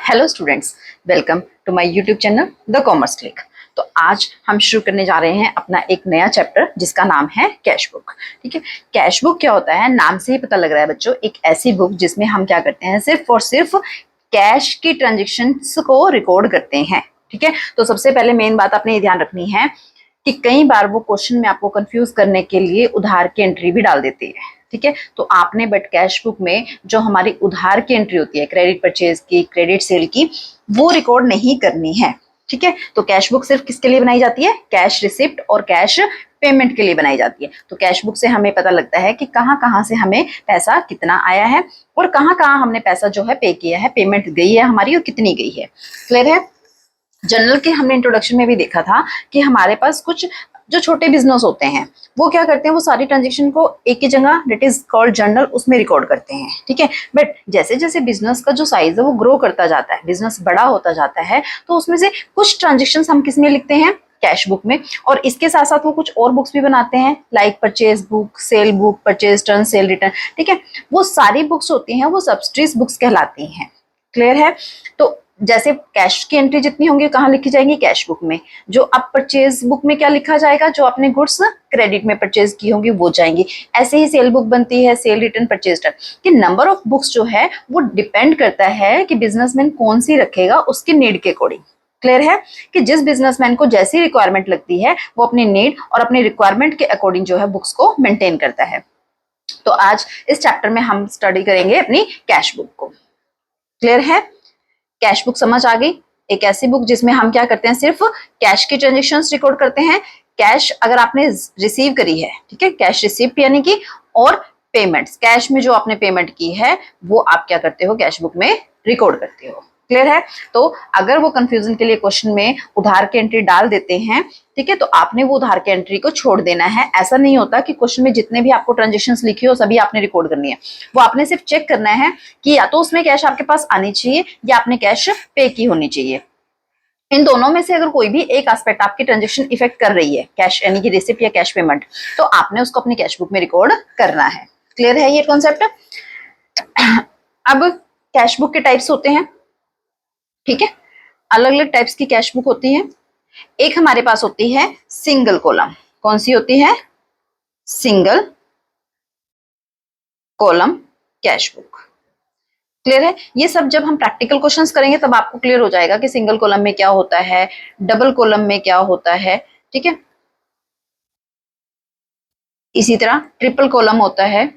Hello students, welcome to my YouTube channel the commerce click. तो आज हम शुरू करने जा रहे हैं अपना एक नया चैप्टर जिसका नाम है कैश बुक। ठीक है, कैश बुक क्या होता है, नाम से ही पता लग रहा है बच्चों, एक ऐसी बुक जिसमें हम क्या करते हैं, सिर्फ और सिर्फ कैश की ट्रांजेक्शन्स को रिकॉर्ड करते हैं। ठीक है, तो सबसे पहले मेन बात आपने ये ध्यान रखनी है कि कई बार वो क्वेश्चन में आपको कंफ्यूज करने के लिए उधार की एंट्री भी डाल देती है। ठीक है, तो आपने बट कैश बुक में जो हमारी उधार की एंट्री होती है, क्रेडिट परचेज की, क्रेडिट सेल की, वो रिकॉर्ड नहीं करनी है। ठीक है, तो कैश बुक सिर्फ किसके लिए बनाई जाती है, कैश रिसिप्ट और कैश पेमेंट के लिए बनाई जाती है। तो कैश बुक से हमें पता लगता है कि कहाँ कहाँ से हमें पैसा कितना आया है और कहाँ कहाँ हमने पैसा जो है पे किया है, पेमेंट गई है हमारी और कितनी गई है। क्लियर है। जनरल के हमने इंट्रोडक्शन में भी देखा था कि हमारे पास कुछ जो छोटे बिजनेस होते हैं वो क्या करते हैं, वो सारी ट्रांजेक्शन को एक ही जगह, डेट इज कॉल्ड जर्नल, उसमें रिकॉर्ड करते हैं। ठीक है, बट जैसे जैसे बिजनेस का जो साइज है वो ग्रो करता जाता है, बिजनेस बड़ा होता जाता है, तो उसमें से कुछ ट्रांजेक्शन हम किस में लिखते हैं, कैश बुक में। और इसके साथ साथ वो कुछ और बुक्स भी बनाते हैं, like purchase book, cell book, purchase turn, cell return. ठीक है, वो सारी बुक्स होती हैं वो सब्सिडीज बुक्स कहलाती हैं। क्लियर है। तो जैसे कैश की एंट्री जितनी होंगी कहाँ लिखी जाएंगी, कैश बुक में। जो अब परचेज बुक में क्या लिखा जाएगा, जो आपने गुड्स क्रेडिट में परचेज की होंगी वो जाएंगी। ऐसे ही सेल बुक बनती है, सेल रिटर्न, परचेज टर्न। कि नंबर ऑफ बुक्स जो है वो डिपेंड करता है कि बिजनेसमैन कौन सी रखेगा उसकी नीड के अकॉर्डिंग। क्लियर है कि जिस बिजनेसमैन को जैसी रिक्वायरमेंट लगती है वो अपनी नीड और अपनी रिक्वायरमेंट के अकॉर्डिंग जो है बुक्स को मेंटेन करता है। तो आज इस चैप्टर में हम स्टडी करेंगे अपनी कैश बुक को। क्लियर है। कैश बुक समझ आ गई, एक ऐसी बुक जिसमें हम क्या करते हैं, सिर्फ कैश की ट्रांजेक्शन्स रिकॉर्ड करते हैं। कैश अगर आपने रिसीव करी है, ठीक है, कैश रिसिप्ट यानी कि, और पेमेंट्स, कैश में जो आपने पेमेंट की है वो आप क्या करते हो, कैश बुक में रिकॉर्ड करते हो। क्लियर है। तो अगर वो कंफ्यूजन के लिए क्वेश्चन में उधार की एंट्री डाल देते हैं, ठीक है, तो आपने वो उधार की एंट्री को छोड़ देना है। ऐसा नहीं होता कि क्वेश्चन में जितने भी आपको ट्रांजेक्शन्स लिखी हो सभी आपने रिकॉर्ड करनी है। वो आपने सिर्फ चेक करना है कि या तो उसमें कैश आपके पास आनी चाहिए या आपने कैश पे की होनी चाहिए। इन दोनों में से अगर कोई भी एक एस्पेक्ट आपकी ट्रांजेक्शन इफेक्ट कर रही है, कैश यानी कि रिसिप्ट या कैश पेमेंट, तो आपने उसको अपनी कैश बुक में रिकॉर्ड करना है। क्लियर है ये कॉन्सेप्ट। अब कैश बुक के टाइप्स होते हैं। ठीक है, अलग अलग टाइप्स की कैश बुक होती है। एक हमारे पास होती है सिंगल कॉलम। कौन सी होती है, single column cash book. Clear है। ये सब जब हम प्रैक्टिकल क्वेश्चंस करेंगे तब आपको क्लियर हो जाएगा कि सिंगल कॉलम में क्या होता है, डबल कॉलम में क्या होता है। ठीक है, इसी तरह ट्रिपल कॉलम होता है।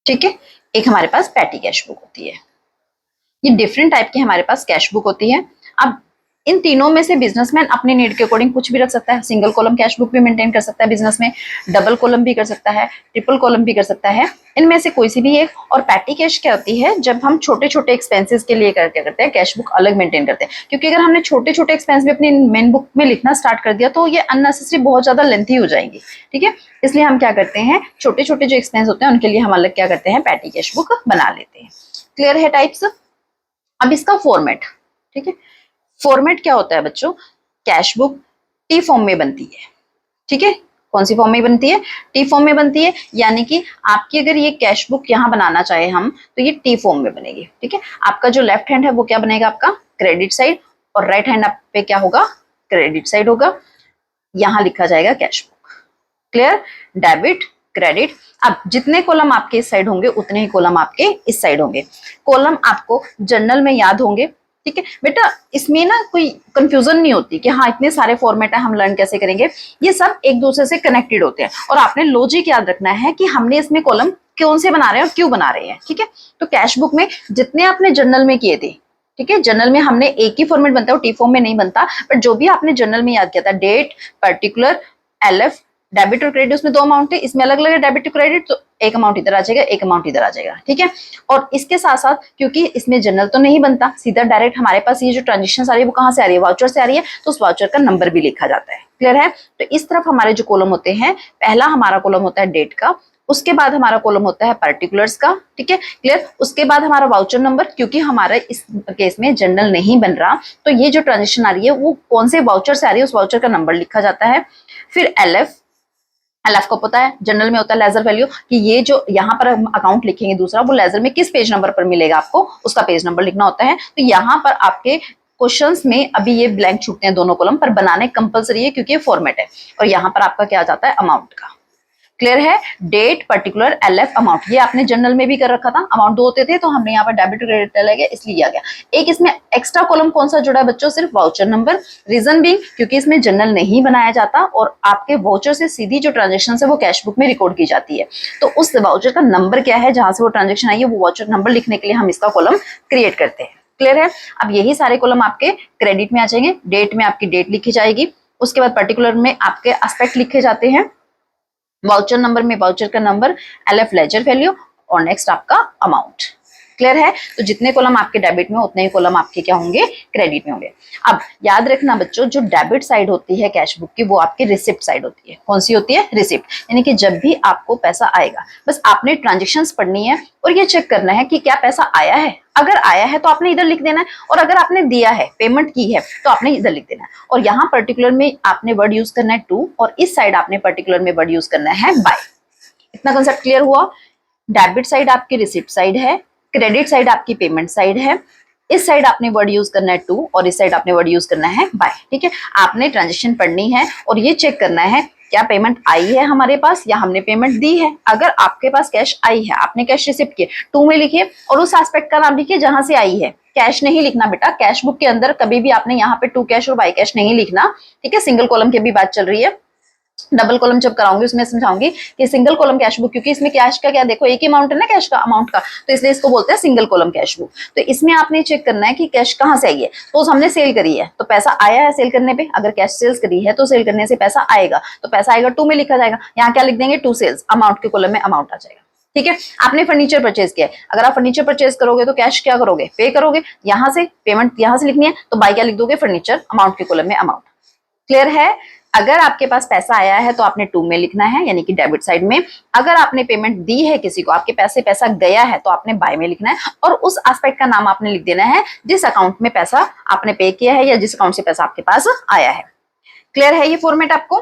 ठीक है, एक हमारे पास पैटी कैश बुक होती है। ये डिफरेंट टाइप की हमारे पास कैश बुक होती है। अब इन तीनों में से बिजनेसमैन अपनी नीड के अकॉर्डिंग कुछ भी रख सकता है। सिंगल कॉलम कैश बुक भी मेंटेन कर सकता है बिजनेस में, डबल कॉलम भी कर सकता है, ट्रिपल कॉलम भी कर सकता है, इनमें से कोई सी भी एक। और पैटी कैश क्या होती है, जब हम छोटे छोटे एक्सपेंसेस के लिए क्या करते हैं, कैश बुक अलग मेंटेन करते हैं। क्योंकि अगर हमने छोटे छोटे एक्सपेंस भी अपनी मेन बुक में लिखना स्टार्ट कर दिया तो ये अननेसेसरी बहुत ज्यादा लेंथी हो जाएंगी। ठीक है, इसलिए हम क्या करते हैं, छोटे छोटे जो एक्सपेंस होते हैं उनके लिए हम अलग क्या करते हैं, पैटी कैश बुक बना लेते हैं। क्लियर है टाइप्स। अब इसका फॉर्मेट। ठीक है, फॉर्मेट क्या होता है बच्चों, कैश बुक टी फॉर्म में बनती है। ठीक है, कौन सी फॉर्म में बनती है, टी फॉर्म में बनती है। यानी कि आपकी अगर ये कैश बुक यहाँ बनाना चाहे हम तो ये टी फॉर्म में बनेगी। ठीक है, आपका जो लेफ्ट हैंड है वो क्या बनेगा, आपका क्रेडिट साइड, और राइट हैंड आप पे क्या होगा, क्रेडिट साइड होगा। यहाँ लिखा जाएगा cash book. Clear. Debit, credit. अब जितने कॉलम आपके इस साइड होंगे उतने ही कॉलम आपके इस साइड होंगे। कॉलम आपको जर्नल में याद होंगे। ठीक है बेटा, इसमें ना कोई कंफ्यूजन नहीं होती कि हाँ इतने सारे फॉर्मेट है हम लर्न कैसे करेंगे। ये सब एक दूसरे से कनेक्टेड होते हैं और आपने लॉजिक याद रखना है कि हमने इसमें कॉलम कौन से बना रहे हैं और क्यों बना रहे हैं। ठीक है, तो कैश बुक में जितने आपने जर्नल में किए थे, ठीक है, जर्नल में हमने एक ही फॉर्मेट बनता है, वो टी फॉर्म में नहीं बनता, बट जो भी आपने जर्नल में याद किया था, डेट, पर्टिकुलर, एलएफ, डेबिट और क्रेडिट, उसमें दो अमाउंट है, इसमें अलग अलग है डेबिट और क्रेडिट, तो एक अमाउंट इधर आ जाएगा, एक अमाउंट इधर आ जाएगा। ठीक है, और इसके साथ साथ क्योंकि इसमें जनरल तो नहीं बनता, सीधा डायरेक्ट हमारे पास ये जो ट्रांजेक्शन आ रही है वो कहाँ से आ रही है, वाउचर से आ रही है, तो उस वाउचर का नंबर भी लिखा जाता है। क्लियर है। तो इस तरफ हमारे जो कॉलम होते हैं, पहला हमारा कॉलम होता है डेट का, उसके बाद हमारा कॉलम होता है पर्टिकुलर्स का। ठीक है, क्लियर। उसके बाद हमारा वाउचर नंबर, क्योंकि हमारा इस केस में जनरल नहीं बन रहा तो ये जो ट्रांजेक्शन आ रही है वो कौन से वाउचर से आ रही है उस वाउचर का नंबर लिखा जाता है। फिर एलएफ, LF को पता है, जनरल में होता है लेजर वैल्यू, कि ये जो यहाँ पर हम अकाउंट लिखेंगे दूसरा, वो लेजर में किस पेज नंबर पर मिलेगा आपको, उसका पेज नंबर लिखना होता है। तो यहाँ पर आपके क्वेश्चंस में अभी ये ब्लैंक छूटते हैं दोनों कॉलम पर, बनाने कंपलसरी है क्योंकि ये फॉर्मेट है। और यहाँ पर आपका क्या आ जाता है, अमाउंट का। क्लियर है, डेट, पर्टिकुलर, LF, अमाउंट, ये आपने जनरल में भी कर रखा था, अमाउंट दो होते थे तो हमने यहाँ पर डेबिट क्रेडिट ले गया इसलिए आ गया। एक इसमें एक्स्ट्रा कॉलम कौन सा जुड़ा है बच्चों, सिर्फ वाउचर नंबर। रीजन भी क्योंकि इसमें जनरल नहीं बनाया जाता और आपके वाउचर से सीधी जो ट्रांजेक्शन है वो कैश बुक में रिकॉर्ड की जाती है। तो उस वाउचर का नंबर क्या है जहां से वो ट्रांजेक्शन आई है, वो वाउचर नंबर लिखने के लिए हम इसका कॉलम क्रिएट करते हैं। क्लियर है, अब यही सारे कॉलम आपके क्रेडिट में आ जाएंगे। डेट में आपकी डेट लिखी जाएगी, उसके बाद पर्टिकुलर में आपके एस्पेक्ट लिखे जाते हैं, वाउचर नंबर में वाउचर का नंबर, LF लेजर वैल्यू, और नेक्स्ट आपका अमाउंट। क्लियर है, तो जितने कॉलम आपके डेबिट में उतने ही कॉलम आपके क्या होंगे, क्रेडिट में होंगे। अब याद रखना बच्चों, जो डेबिट साइड होती है कैश बुक की, वो आपकी रिसिप्ट साइड होती है। कौन सी होती है, रिसिप्ट। यानी कि जब भी आपको पैसा आएगा, बस आपने ट्रांजेक्शन्स पढ़नी है और ये चेक करना है कि क्या पैसा आया है। अगर आया है तो आपने इधर लिख देना है, और अगर आपने दिया है, पेमेंट की है, तो आपने इधर लिख देना है। और यहाँ पर्टिकुलर में आपने वर्ड यूज करना है टू, और इस साइड आपने पर्टिकुलर में वर्ड यूज करना है बाय। इतना कंसेप्ट क्लियर हुआ। डेबिट साइड आपकी रिसिप्ट साइड है, क्रेडिट साइड आपकी पेमेंट साइड है। इस साइड आपने वर्ड यूज करना है टू, और इस साइड आपने वर्ड यूज करना है बाय। ठीक है, आपने ट्रांजेक्शन पढ़नी है और ये चेक करना है क्या पेमेंट आई है हमारे पास या हमने पेमेंट दी है। अगर आपके पास कैश आई है, आपने कैश रिसिप्ट किए, टू में लिखिए और उस एस्पेक्ट का नाम लिखिए जहां से आई है। कैश नहीं लिखना बेटा, कैश बुक के अंदर कभी भी आपने यहाँ पे टू कैश और बाय कैश नहीं लिखना। ठीक है, सिंगल कॉलम की भी बात चल रही है, डबल कॉलम जब कराऊंगी उसमें समझाऊंगी कि सिंगल कॉलम कैश बुक, क्योंकि इसमें कैश का क्या, देखो एक ही अमाउंट है ना कैश का, अमाउंट का, तो इसलिए इसको बोलते हैं सिंगल कॉलम कैश बुक। तो इसमें आपने चेक करना है कि कैश कहाँ से आई है। तो हमने सेल करी है तो पैसा आया है सेल करने पे, अगर कैश सेल्स करी है तो सेल करने से पैसा आएगा, तो पैसा आएगा टू में लिखा जाएगा। यहाँ क्या लिख देंगे, टू सेल्स, अमाउंट के कॉलम में अमाउंट आ जाएगा। ठीक है, आपने फर्नीचर परचेज किया है, अगर आप फर्नीचर परचेज करोगे तो कैश क्या करोगे, पे करोगे, यहाँ से पेमेंट यहाँ से लिखनी है, तो बाय क्या लिख दोगे, फर्नीचर, अमाउंट के कॉलम में अमाउंट। क्लियर है, अगर आपके पास पैसा आया है तो आपने टू में लिखना है यानी कि डेबिट साइड में। अगर आपने पेमेंट दी है किसी को, आपके पैसा गया है, तो आपने बाय में लिखना है और उस एस्पेक्ट का नाम आपने लिख देना है जिस अकाउंट में पैसा आपने पे किया है या जिस अकाउंट से पैसा आपके पास आया है। क्लियर है ये फॉर्मेट आपको।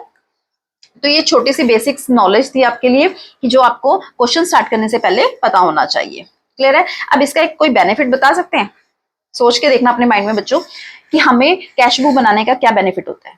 तो ये छोटी सी बेसिक्स नॉलेज थी आपके लिए कि जो आपको क्वेश्चन स्टार्ट करने से पहले पता होना चाहिए। क्लियर है, अब इसका एक कोई बेनिफिट बता सकते हैं, सोच के देखना अपने माइंड में बच्चों कि हमें कैश बुक बनाने का क्या बेनिफिट होता है।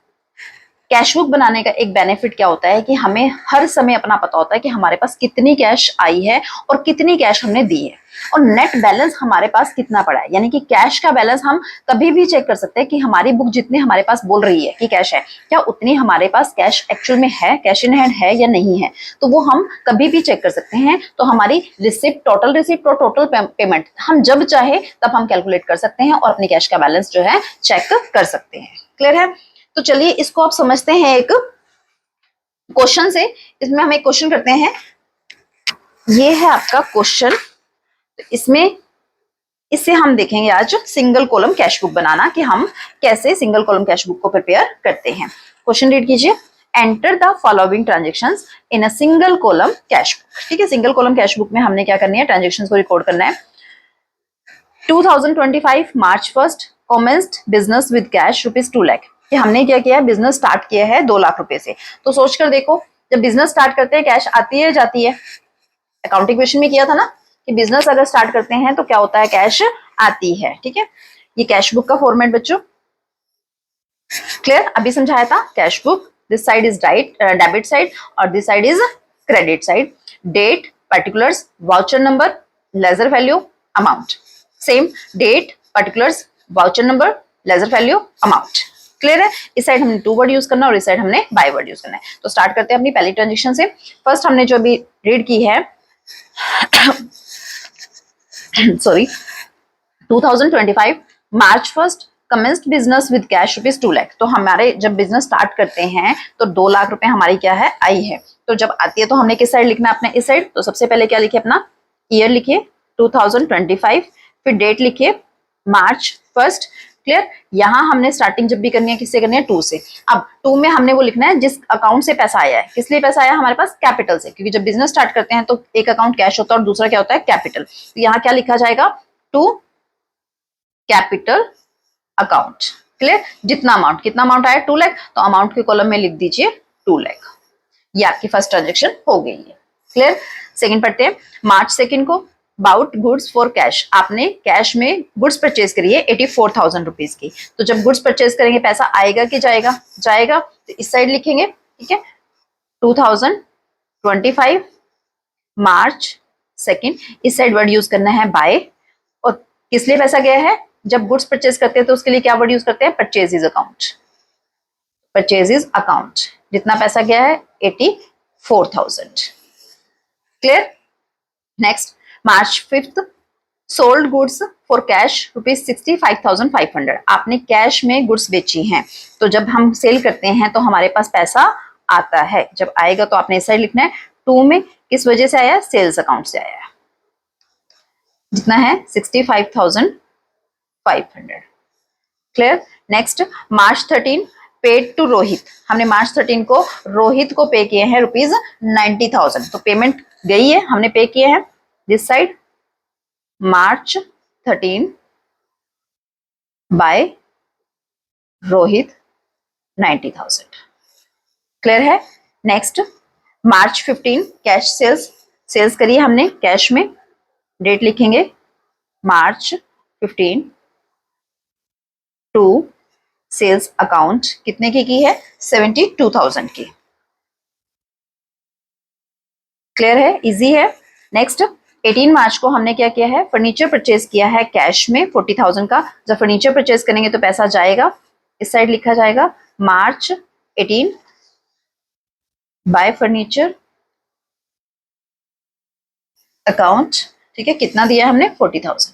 कैश बुक बनाने का एक बेनिफिट क्या होता है कि हमें हर समय अपना पता होता है कि हमारे पास कितनी कैश आई है और कितनी कैश हमने दी है, और नेट बैलेंस हमारे पास कितना पड़ा है। यानी कि कैश का बैलेंस हम कभी भी चेक कर सकते हैं कि हमारी बुक जितनी हमारे पास बोल रही है कि कैश है, क्या उतनी हमारे पास कैश एक्चुअल में है, कैश इन हैंड है या नहीं है, तो वो हम कभी भी चेक कर सकते हैं। तो हमारी रिसिप्ट, टोटल रिसिप्ट और टोटल पेमेंट हम जब चाहे तब हम कैलकुलेट कर सकते हैं और अपने कैश का बैलेंस जो है चेक कर सकते हैं। क्लियर है, तो चलिए इसको आप समझते हैं एक क्वेश्चन से। इसमें हम एक क्वेश्चन करते हैं, ये है आपका क्वेश्चन। इसमें इससे हम देखेंगे आज सिंगल कॉलम कैश बुक बनाना, कि हम कैसे सिंगल कॉलम कैश बुक को प्रिपेयर करते हैं। क्वेश्चन रीड कीजिए, enter the following transactions in a single column cash book. ठीक है, सिंगल कॉलम कैश बुक में हमने क्या करनी है, ट्रांजेक्शंस को रिकॉर्ड करना है। 2025 मार्च 1 commenced business with cash ₹2 lakh. कि हमने क्या किया है, बिजनेस स्टार्ट किया है 2 लाख रुपए से। तो सोचकर देखो, जब बिजनेस स्टार्ट करते हैं कैश आती है जाती है, अकाउंटिंग क्वेश्चन में किया था ना कि बिजनेस अगर स्टार्ट करते हैं तो क्या होता है, कैश आती है। ठीक है, ये कैश बुक का फॉर्मेट बच्चों क्लियर अभी समझाया था। Cash book, this side is debit side और this side is credit side. Date, particulars, voucher number, ledger value, amount. Same date, particulars, voucher number, ledger value, amount. Clear है, इस side हमने to word use करना है और इस side हमने by word use करना है। तो स्टार्ट करते हैं अपनी पहली ट्रांजेक्शन से। फर्स्ट हमने जो अभी रीड की है sorry 2025 March 1 commenced business with cash ₹2 lakh. तो हमारे जब बिजनेस स्टार्ट करते हैं तो 2 लाख रुपए हमारी क्या है, आई है। तो जब आती है तो हमने किस साइड लिखना है, अपने इस साइड। तो सबसे पहले क्या लिखिए, अपना ईयर लिखिए 2025, फिर डेट लिखिए मार्च 1। क्लियर, यहाँ हमने स्टार्टिंग जब भी करनी है किससे करनी है, टू से। अब टू में हमने वो लिखना है जिस अकाउंट से पैसा आया है। किस लिए पैसा आया हमारे पास, कैपिटल से, क्योंकि जब बिजनेस स्टार्ट करते हैं तो एक अकाउंट कैश होता है और दूसरा क्या होता है, कैपिटल। तो यहाँ क्या लिखा जाएगा, टू कैपिटल अकाउंट। क्लियर, जितना अमाउंट, कितना अमाउंट आया 2 लाख, तो अमाउंट के कॉलम में लिख दीजिए 2 लाख। ये आपकी फर्स्ट ट्रांजेक्शन हो गई है। क्लियर। सेकंड पढ़ते हैं। मार्च 2 को बाउट गुड्स फॉर कैश, आपने कैश में गुड्स परचेज करी है 84,000 रुपीज की। तो जब गुड्स परचेज करेंगे पैसा आएगा कि जाएगा? जाएगा। तो इस साइड लिखेंगे, ठीक है, 2025 मार्च 2। इस साइड वर्ड यूज करना है बाय। और किस लिए पैसा गया है? जब गुड्स परचेज करते हैं तो उसके लिए क्या वर्ड यूज करते हैं? Purchases account. Purchases account. जितना पैसा गया है 84,000। Clear. Next, March 5 sold goods for cash ₹65,500। आपने कैश में गुड्स बेची हैं, तो जब हम सेल करते हैं तो हमारे पास पैसा आता है। जब आएगा तो आपने इस साइड लिखना है। 2 में किस वजह से आया? सेल्स अकाउंट से आया। जितना है 65,500। Clear. Next, March 13 paid to Rohit. हमने मार्च 13 को रोहित को पे किए हैं ₹90,000। तो पेमेंट गई है, हमने पे किए हैं this side March 13 by Rohit 90,000। Clear है। Next, March 15 cash sales. Sales करिए हमने कैश में। डेट लिखेंगे मार्च 15 टू सेल्स अकाउंट। कितने की है? 72,000 की। क्लियर है, इजी है। नेक्स्ट, 18 मार्च को हमने क्या किया है? फर्नीचर परचेज किया है कैश में 40,000 का। जब फर्नीचर परचेज करेंगे तो पैसा जाएगा, इस साइड लिखा जाएगा मार्च 18 बाय फर्नीचर अकाउंट। ठीक है, कितना दिया है हमने? 40,000।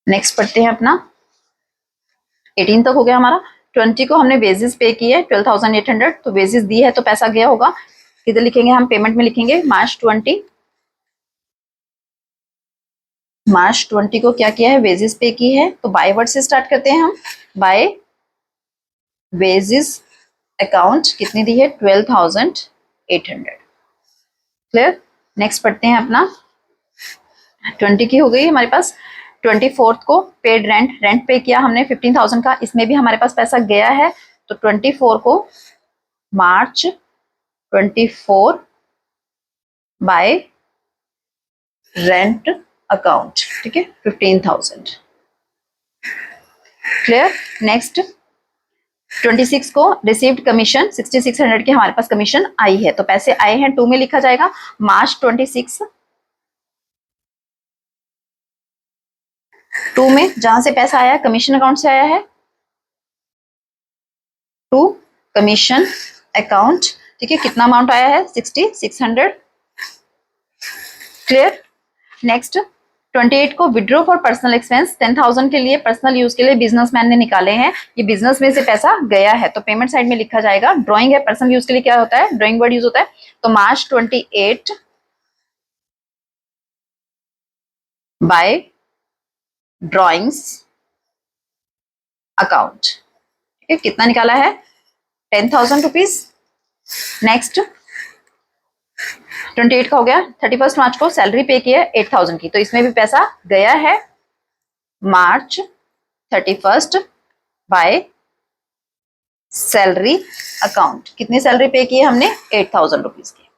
नेक्स्ट पढ़ते हैं अपना। 18 तक हो गया हमारा। 20 को हमने वेजेस पे किए 12,800। तो वेजेस दी है तो पैसा गया होगा। किधर लिखेंगे हम? पेमेंट में लिखेंगे मार्च 20। मार्च 20 को क्या किया है? वेजेस पे की है। तो बाय वर्ड से स्टार्ट करते हैं हम। बाय वेजेस अकाउंट कितनी दी है? 12,800। क्लियर। नेक्स्ट पढ़ते हैं अपना। 20 की हो गई हमारे पास। 24 को पेड रेंट। रेंट पे किया हमने 15,000 का। इसमें भी हमारे पास पैसा गया है। तो 24 को मार्च 24 बाय रेंट अकाउंट। ठीक है, 15,000। क्लियर। नेक्स्ट, 26 को रिसीव्ड कमीशन 6600 की हमारे पास कमीशन आई है। तो पैसे आए हैं 2 में लिखा जाएगा मार्च 26। 2 में जहां से पैसा आया कमीशन अकाउंट से आया है, टू कमीशन अकाउंट। ठीक है, कितना अमाउंट आया है? 6600। क्लियर। नेक्स्ट, 28 को विड्रॉ फॉर पर्सनल एक्सपेंस 10,000 के लिए पर्सनल यूज के लिए बिजनेसमैन ने निकाले हैं। ये बिजनेस में से पैसा गया है तो पेमेंट साइड में लिखा जाएगा। ड्राइंग है, पर्सनल यूज के लिए क्या होता है? ड्राइंग वर्ड यूज होता है। तो मार्च 28 बाय ड्राइंग्स अकाउंट। ठीक है, कितना निकाला है? 10,000 रुपीज। नेक्स्ट, 28 का हो गया। 31 मार्च को सैलरी पे की है 8,000 की। तो इसमें भी पैसा गया है मार्च 31 बाय सैलरी अकाउंट। कितनी सैलरी पे की है हमने? 8,000 रुपीज की।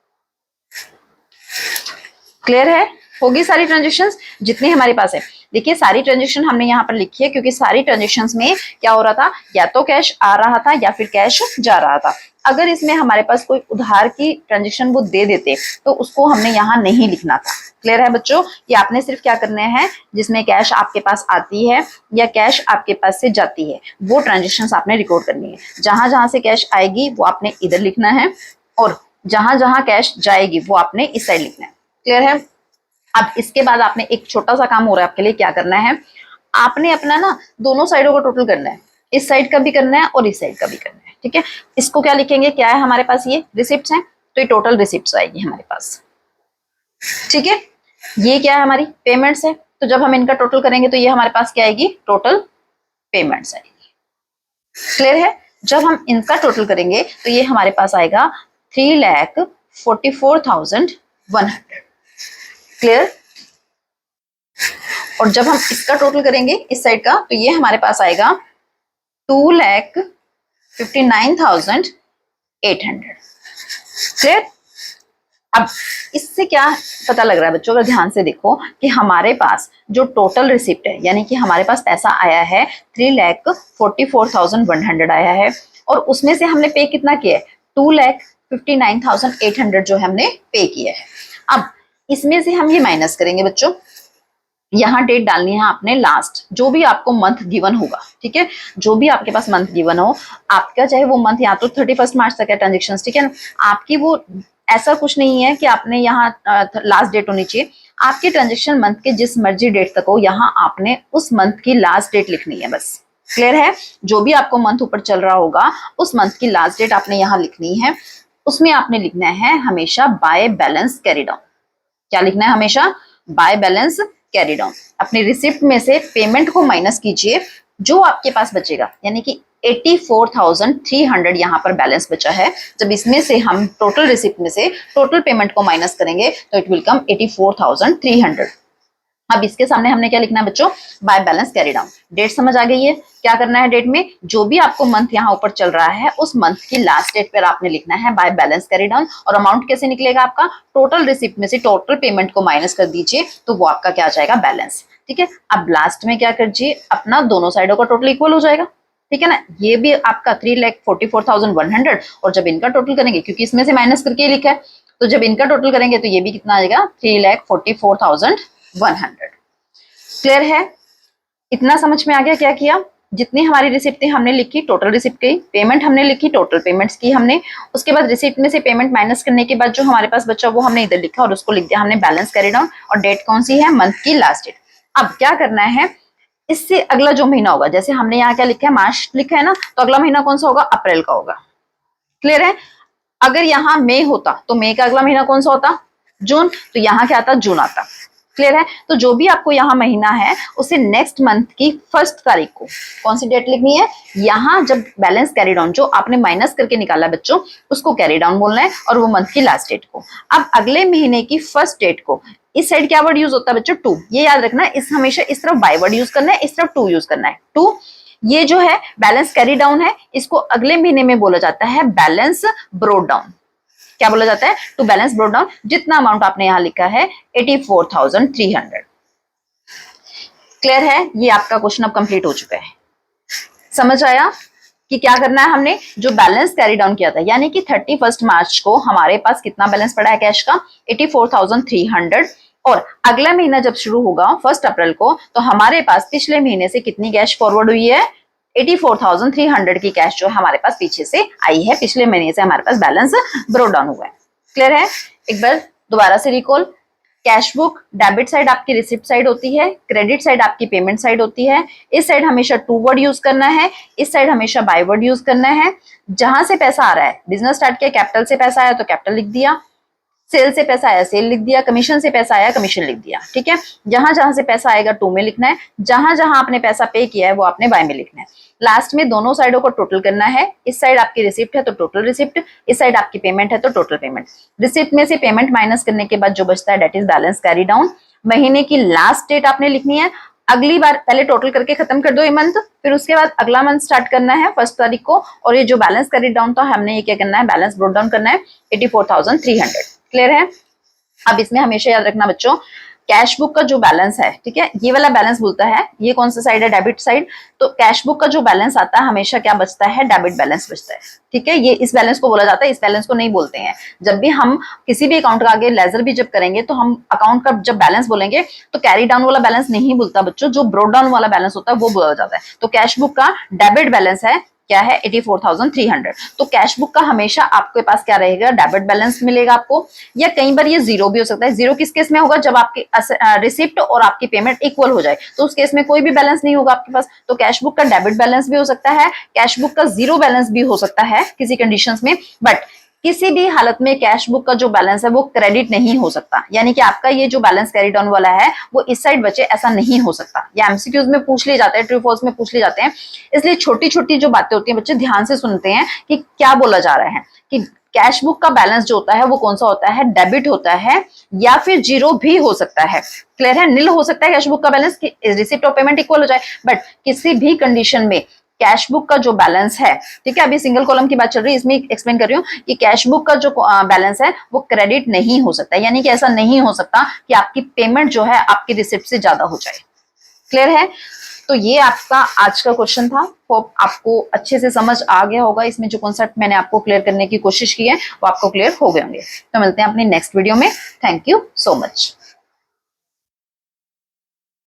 क्लियर है, होगी सारी ट्रांजेक्शन्स जितनी हमारे पास है। देखिए सारी ट्रांजेक्शन हमने यहाँ पर लिखी है क्योंकि सारी ट्रांजेक्शन्स में क्या हो रहा था? या तो कैश आ रहा था या फिर कैश जा रहा था। अगर इसमें हमारे पास कोई उधार की ट्रांजेक्शन वो दे देते तो उसको हमने यहाँ नहीं लिखना था। क्लियर है बच्चों? ये आपने सिर्फ क्या करना है, जिसमें कैश आपके पास आती है या कैश आपके पास से जाती है वो ट्रांजेक्शन्स आपने रिकॉर्ड करनी है। जहां जहां से कैश आएगी वो आपने इधर लिखना है और जहां जहां कैश जाएगी वो आपने इस साइड लिखना है। क्लियर है? अब इसके बाद आपने एक छोटा सा काम हो रहा है आपके लिए। क्या करना है? आपने अपना ना दोनों साइडों को टोटल करना है। इस साइड का भी करना है और इस साइड का भी करना है। ठीक है, इसको क्या लिखेंगे? क्या है हमारे पास? ये रिसिप्ट्स हैं, तो ये टोटल रिसिप्ट्स आएगी हमारे पास। ठीक है, ये क्या है? हमारी पेमेंट्स है। तो जब हम इनका टोटल करेंगे तो ये हमारे पास क्या आएगी? टोटल पेमेंट्स आएगी। क्लियर है? जब हम इनका टोटल करेंगे तो ये हमारे पास आएगा 3,44,100। क्लियर? और जब हम इसका टोटल करेंगे इस साइड का तो ये हमारे पास आएगा 2,59,100। 800। क्लियर? अब इससे क्या पता लग रहा है बच्चों, अगर ध्यान से देखो कि हमारे पास जो टोटल रिसिप्ट है, यानी कि हमारे पास पैसा आया है 3,44,100 आया है, और उसमें से हमने पे कितना किया है, 2,59,800 जो हमने पे किया है। अब इसमें से हम ये माइनस करेंगे बच्चों, यहाँ डेट डालनी है आपने लास्ट, जो भी आपको मंथ गिवन होगा, ठीक है, जो भी आपके पास मंथ गिवन हो आपका, चाहे वो मंथ या तो 31 मार्च तक है ट्रांजेक्शन, ठीक है ना, आपकी वो ऐसा कुछ नहीं है कि आपने यहाँ लास्ट डेट होनी चाहिए, आपकी ट्रांजेक्शन मंथ के जिस मर्जी डेट तक हो, यहाँ आपने उस मंथ की लास्ट डेट लिखनी है बस। क्लियर है? जो भी आपको मंथ ऊपर चल रहा होगा उस मंथ की लास्ट डेट आपने यहाँ लिखनी है, उसमें आपने लिखना है हमेशा बाय बैलेंस कैरी डाउन। क्या लिखना है? हमेशा बाय बैलेंस कैरी डाउन। अपनी रिसिप्ट में से पेमेंट को माइनस कीजिए, जो आपके पास बचेगा, यानी कि 84,300 यहाँ पर बैलेंस बचा है। जब इसमें से हम टोटल रिसिप्ट में से टोटल पेमेंट को माइनस करेंगे तो इट विल कम 84,300। अब इसके सामने हमने क्या लिखना है बच्चों? By balance carry down. Date समझ आ गई है? क्या करना है डेट में? जो भी आपको मंथ यहाँ ऊपर चल रहा है उस मंथ की लास्ट डेट पर आपने लिखना है बाय बैलेंस कैरी डाउन। और अमाउंट कैसे निकलेगा आपका? टोटल रिसिप्ट में से टोटल पेमेंट को माइनस कर दीजिए तो वो आपका क्या आ जाएगा? बैलेंस। ठीक है, अब लास्ट में क्या करिए, अपना दोनों साइडों का टोटल इक्वल हो जाएगा। ठीक है ना, ये भी आपका 3,44,100, और जब इनका टोटल करेंगे, क्योंकि इसमें से माइनस करके लिखा है, तो जब इनका टोटल करेंगे तो ये भी कितना आएगा? 3,44,100। क्लियर है? इतना समझ में आ गया क्या किया? जितनी हमारी रिसिप्ट थी हमने लिखी, टोटल रिसिप्ट की, पेमेंट हमने लिखी, टोटल पेमेंट्स की हमने, उसके बाद रिसिप्ट में से पेमेंट माइनस करने के बाद जो हमारे पास बचा वो हमने इधर लिखा और उसको लिख दिया हमने बैलेंस कैरी डाउन। और डेट कौन सी है? मंथ की लास्ट डेट। अब क्या करना है, इससे अगला जो महीना होगा, जैसे हमने यहाँ क्या लिखा है? मार्च लिखा है ना, तो अगला महीना कौन सा होगा? अप्रैल का होगा। क्लियर है? अगर यहाँ मई होता तो मई का अगला महीना कौन सा होता? जून। तो यहाँ क्या आता? जून आता। क्लियर है? तो जो भी आपको यहाँ महीना है उसे नेक्स्ट मंथ की 1 तारीख को कौन सी डेट लिखनी है? यहाँ जब बैलेंस कैरी डाउन जो आपने माइनस करके निकाला बच्चों, उसको कैरी डाउन बोलना है, और वो मंथ की लास्ट डेट को। अब अगले महीने की 1 डेट को इस साइड क्या वर्ड यूज होता है बच्चों? टू। ये याद रखना, इस हमेशा इस तरफ बाय वर्ड यूज करना है, इस तरफ टू यूज करना है। टू, ये जो है बैलेंस कैरी डाउन है, इसको अगले महीने में बोला जाता है बैलेंस ब्रोड डाउन। क्या बोला जाता है? To balance brought down. जितना अमाउंट आपने यहां लिखा है 84,300। क्लियर है? ये आपका क्वेश्चन अब कंप्लीट हो चुका है। समझ आया कि क्या करना है? हमने जो बैलेंस कैरी डाउन किया था, यानी कि 31 मार्च को हमारे पास कितना बैलेंस पड़ा है कैश का? 84,300। और अगला महीना जब शुरू होगा 1 अप्रैल को, तो हमारे पास पिछले महीने से कितनी कैश फॉरवर्ड हुई है? 84,300 की कैश जो है हमारे पास पीछे से आई है, पिछले महीने से हमारे पास बैलेंस ब्रोड डाउन हुआ है। क्लियर है? एक बार दोबारा से recall. Cash book debit side आपकी रिसिप्ट साइड होती है, क्रेडिट साइड आपकी पेमेंट साइड होती है। इस साइड हमेशा टू वर्ड यूज करना है, इस साइड हमेशा बाय वर्ड यूज करना है। जहां से पैसा आ रहा है, बिजनेस स्टार्ट किया, कैपिटल से पैसा आया तो कैपिटल लिख दिया, सेल से पैसा आया सेल लिख दिया, कमीशन से पैसा आया कमीशन लिख दिया। ठीक है, जहां जहां से पैसा आएगा टू में लिखना है, जहां जहां आपने पैसा पे किया है वो आपने बाय में लिखना है। लास्ट में दोनों साइडों को टोटल करना है। इस साइड आपकी रिसिप्ट है तो टोटल रिसिप्ट, इस साइड आपकी पेमेंट है तो टोटल पेमेंट। रिसिप्ट में से पेमेंट माइनस करने के बाद जो बचता है that is balance carry down. महीने की लास्ट डेट आपने लिखनी है। अगली बार पहले टोटल करके खत्म कर दो ये मंथ, फिर उसके बाद अगला मंथ स्टार्ट करना है 1 तारीख को। और ये जो बैलेंस कैरी डाउन था हमने ये क्या करना है? बैलेंस ब्रोड डाउन करना है 84,300। क्लियर है? अब इसमें हमेशा याद रखना बच्चों, कैश बुक का जो बैलेंस है, ठीक है, ये वाला बैलेंस बोलता है, ये कौन सा साइड है? Debit side. तो कैश बुक का जो बैलेंस आता है हमेशा क्या बचता है? डेबिट बैलेंस बचता है। ठीक है, ये इस बैलेंस को बोला जाता है, इस बैलेंस को नहीं बोलते हैं। जब भी हम किसी भी अकाउंट का आगे लेजर भी जब करेंगे तो हम अकाउंट का जब बैलेंस बोलेंगे तो कैरी डाउन वाला बैलेंस नहीं बोलता बच्चों, जो ब्रोड डाउन वाला बैलेंस होता है वो बोला जाता है। तो कैश बुक का डेबिट बैलेंस है क्या है? 84,300। तो कैश बुक का हमेशा आपके पास क्या रहेगा? डेबिट बैलेंस मिलेगा आपको, या कई बार ये जीरो भी हो सकता है। जीरो किस केस में होगा? जब आपकी रिसिप्ट और आपकी पेमेंट इक्वल हो जाए, तो उस केस में कोई भी बैलेंस नहीं होगा आपके पास। तो कैश बुक का डेबिट बैलेंस भी हो सकता है, कैश बुक का जीरो बैलेंस भी हो सकता है किसी कंडीशंस में। बट किसी भी हालत में कैश बुक का जो बैलेंस है वो क्रेडिट नहीं हो सकता, यानी कि आपका ये जो बैलेंस कैरी डाउन वाला है वो इस साइड बचे, ऐसा नहीं हो सकता। या एमसीक्यूज में पूछ लिए जाते हैं, ट्रू फॉल्स में पूछ लिए जाते हैं। इसलिए छोटी छोटी जो बातें होती हैं बच्चे ध्यान से सुनते हैं कि क्या बोला जा रहा है। कि कैश बुक का बैलेंस जो होता है वो कौन सा होता है? डेबिट होता है, या फिर जीरो भी हो सकता है। क्लियर है? नील हो सकता है कैश बुक का बैलेंस, रिसिप्ट और पेमेंट इक्वल हो जाए। बट किसी भी कंडीशन में कैश बुक का जो बैलेंस है, ठीक है, अभी सिंगल कॉलम की बात चल रही है, इसमें एक्सप्लेन कर रही हूँ कि कैश बुक का जो बैलेंस है वो क्रेडिट नहीं हो सकता, यानी कि ऐसा नहीं हो सकता कि आपकी पेमेंट जो है आपकी रिसिप्ट से ज्यादा हो जाए। क्लियर है? तो ये आपका आज का क्वेश्चन था। होप आपको अच्छे से समझ आ गया होगा, इसमें जो कॉन्सेप्ट मैंने आपको क्लियर करने की कोशिश की है वो आपको क्लियर हो गए होंगे। तो मिलते हैं अपनी नेक्स्ट वीडियो में। Thank you so much.